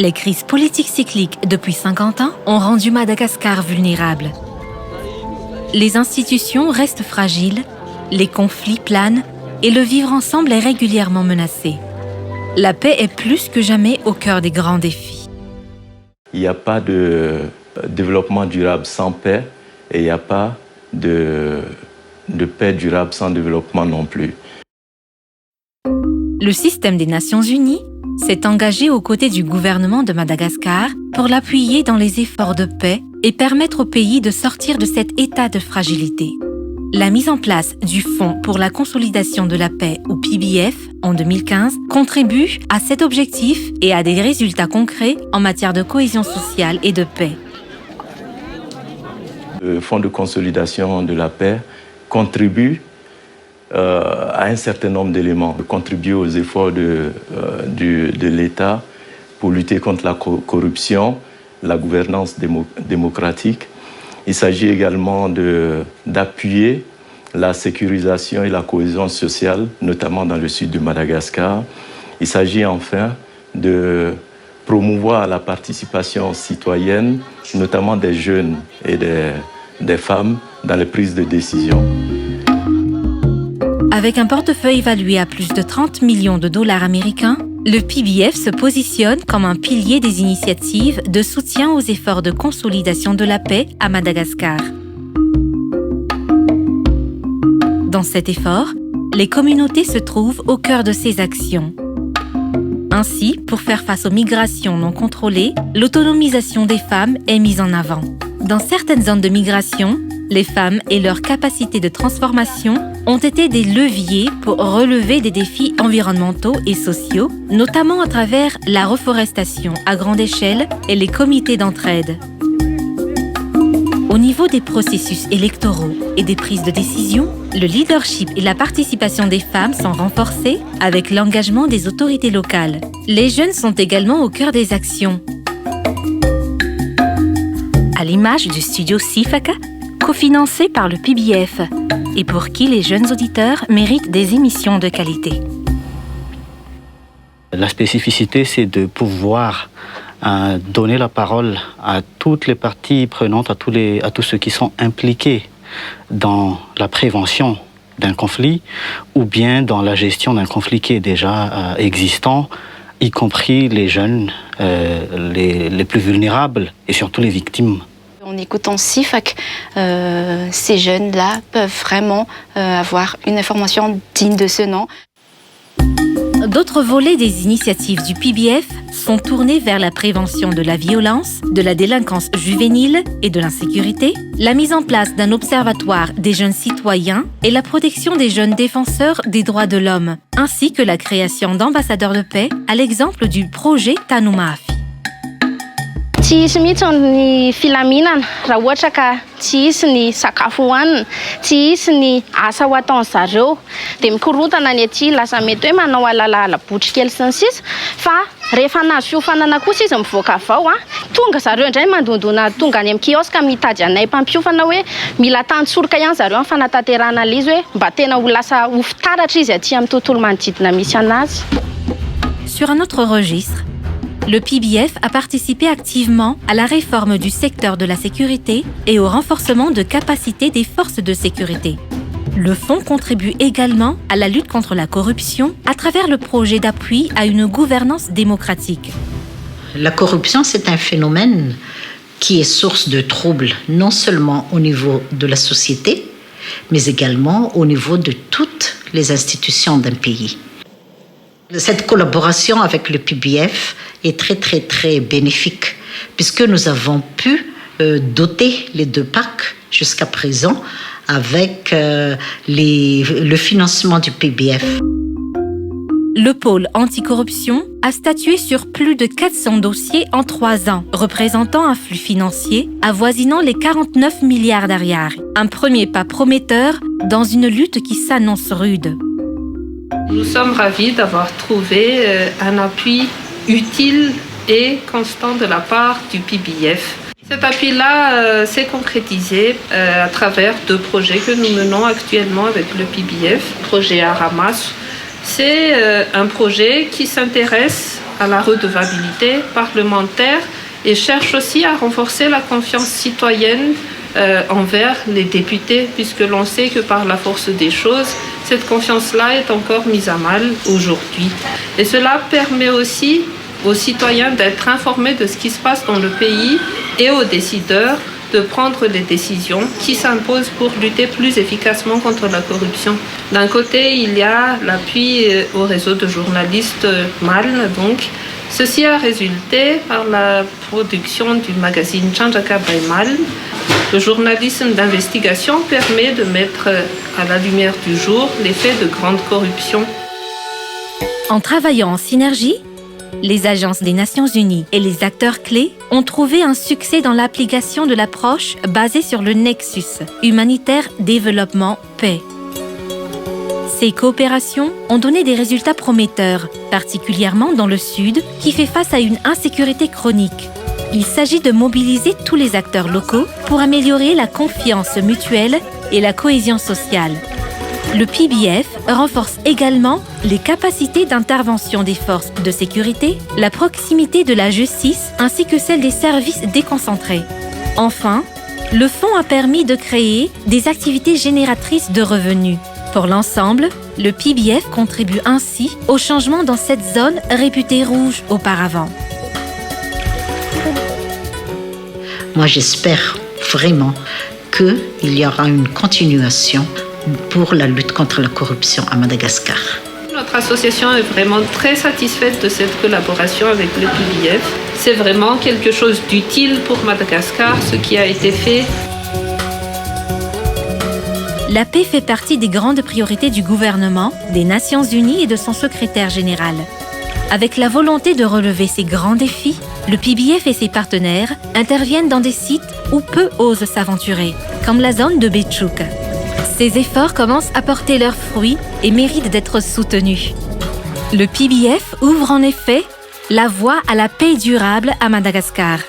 Les crises politiques cycliques depuis 50 ans ont rendu Madagascar vulnérable. Les institutions restent fragiles, les conflits planent et le vivre ensemble est régulièrement menacé. La paix est plus que jamais au cœur des grands défis. Il n'y a pas de développement durable sans paix et il n'y a pas de paix durable sans développement non plus. Le système des Nations Unies s'est engagé aux côtés du gouvernement de Madagascar pour l'appuyer dans les efforts de paix et permettre au pays de sortir de cet état de fragilité. La mise en place du Fonds pour la consolidation de la paix, ou PBF, en 2015, contribue à cet objectif et à des résultats concrets en matière de cohésion sociale et de paix. Le Fonds de consolidation de la paix contribue à un certain nombre d'éléments, contribue aux efforts de l'État pour lutter contre la corruption, la gouvernance démocratique. Il s'agit également d'appuyer la sécurisation et la cohésion sociale, notamment dans le sud de Madagascar. Il s'agit enfin de promouvoir la participation citoyenne, notamment des jeunes et des femmes, dans les prises de décision. Avec un portefeuille évalué à plus de 30 millions de dollars américains, le PBF se positionne comme un pilier des initiatives de soutien aux efforts de consolidation de la paix à Madagascar. Dans cet effort, les communautés se trouvent au cœur de ces actions. Ainsi, pour faire face aux migrations non contrôlées, l'autonomisation des femmes est mise en avant. Dans certaines zones de migration, les femmes et leur capacité de transformation ont été des leviers pour relever des défis environnementaux et sociaux, notamment à travers la reforestation à grande échelle et les comités d'entraide. Au niveau des processus électoraux et des prises de décision, le leadership et la participation des femmes sont renforcés avec l'engagement des autorités locales. Les jeunes sont également au cœur des actions. À l'image du studio Sifaka, cofinancé par le PBF, et pour qui les jeunes auditeurs méritent des émissions de qualité. La spécificité, c'est de pouvoir donner la parole à toutes les parties prenantes, à tous ceux qui sont impliqués dans la prévention d'un conflit ou bien dans la gestion d'un conflit qui est déjà existant, y compris les jeunes, les plus vulnérables et surtout les victimes. En écoutant Sifak, ces jeunes-là peuvent vraiment avoir une information digne de ce nom. D'autres volets des initiatives du PBF sont tournés vers la prévention de la violence, de la délinquance juvénile et de l'insécurité, la mise en place d'un observatoire des jeunes citoyens et la protection des jeunes défenseurs des droits de l'homme, ainsi que la création d'ambassadeurs de paix, à l'exemple du projet Tanumaafi. Tsy hisy mihitsy ny filaminana raha ohatra ka tsy hisy ny sakafo hohanina, tsy hisy ny asa ho ataon'ny zareo dia mikorotana ny aty lasa mety hoe manao alaala botry kely sy ny sisa fa rehefa nazo fiofanana kosa izy mivoaka avao tonga zareo indray mandondona tonga any amin'ny kioska mitady anay mpampiofana hoe mila tantsorika ihany zareo amin'ny fanatanterahana izy hoe mba tena ho lasa ho fitaratra izy aty amin'ny tontolo manodidina misy anazy. Sur un autre registre, le PBF a participé activement à la réforme du secteur de la sécurité et au renforcement de capacités des forces de sécurité. Le fonds contribue également à la lutte contre la corruption à travers le projet d'appui à une gouvernance démocratique. La corruption, c'est un phénomène qui est source de troubles, non seulement au niveau de la société, mais également au niveau de toutes les institutions d'un pays. Cette collaboration avec le PBF est très, très, très bénéfique, puisque nous avons pu doter les deux parcs jusqu'à présent avec le financement du PBF. Le pôle anticorruption a statué sur plus de 400 dossiers en 3 ans, représentant un flux financier avoisinant les 49 milliards d'ariary. Un premier pas prometteur dans une lutte qui s'annonce rude. Nous sommes ravis d'avoir trouvé un appui utile et constant de la part du PBF. Cet appui-là s'est concrétisé à travers 2 projets que nous menons actuellement avec le PBF. Le projet Aramas, c'est un projet qui s'intéresse à la redevabilité parlementaire et cherche aussi à renforcer la confiance citoyenne envers les députés, puisque l'on sait que par la force des choses, cette confiance-là est encore mise à mal aujourd'hui. Et cela permet aussi aux citoyens d'être informés de ce qui se passe dans le pays et aux décideurs de prendre des décisions qui s'imposent pour lutter plus efficacement contre la corruption. D'un côté, il y a l'appui au réseau de journalistes MALN, donc. Ceci a résulté par la production du magazine Chanjaka by MALN. Le journalisme d'investigation permet de mettre à la lumière du jour les faits de grande corruption. En travaillant en synergie, les agences des Nations Unies et les acteurs clés ont trouvé un succès dans l'application de l'approche basée sur le nexus humanitaire, développement, paix. Ces coopérations ont donné des résultats prometteurs, particulièrement dans le Sud, qui fait face à une insécurité chronique. Il s'agit de mobiliser tous les acteurs locaux pour améliorer la confiance mutuelle et la cohésion sociale. Le PBF renforce également les capacités d'intervention des forces de sécurité, la proximité de la justice ainsi que celle des services déconcentrés. Enfin, le fonds a permis de créer des activités génératrices de revenus. Pour l'ensemble, le PBF contribue ainsi au changement dans cette zone réputée rouge auparavant. Moi, j'espère vraiment qu'il y aura une continuation pour la lutte contre la corruption à Madagascar. Notre association est vraiment très satisfaite de cette collaboration avec le PBF. C'est vraiment quelque chose d'utile pour Madagascar, ce qui a été fait. La paix fait partie des grandes priorités du gouvernement, des Nations Unies et de son secrétaire général. Avec la volonté de relever ces grands défis, le PBF et ses partenaires interviennent dans des sites où peu osent s'aventurer, comme la zone de Béchouk. Ces efforts commencent à porter leurs fruits et méritent d'être soutenus. Le PBF ouvre en effet la voie à la paix durable à Madagascar.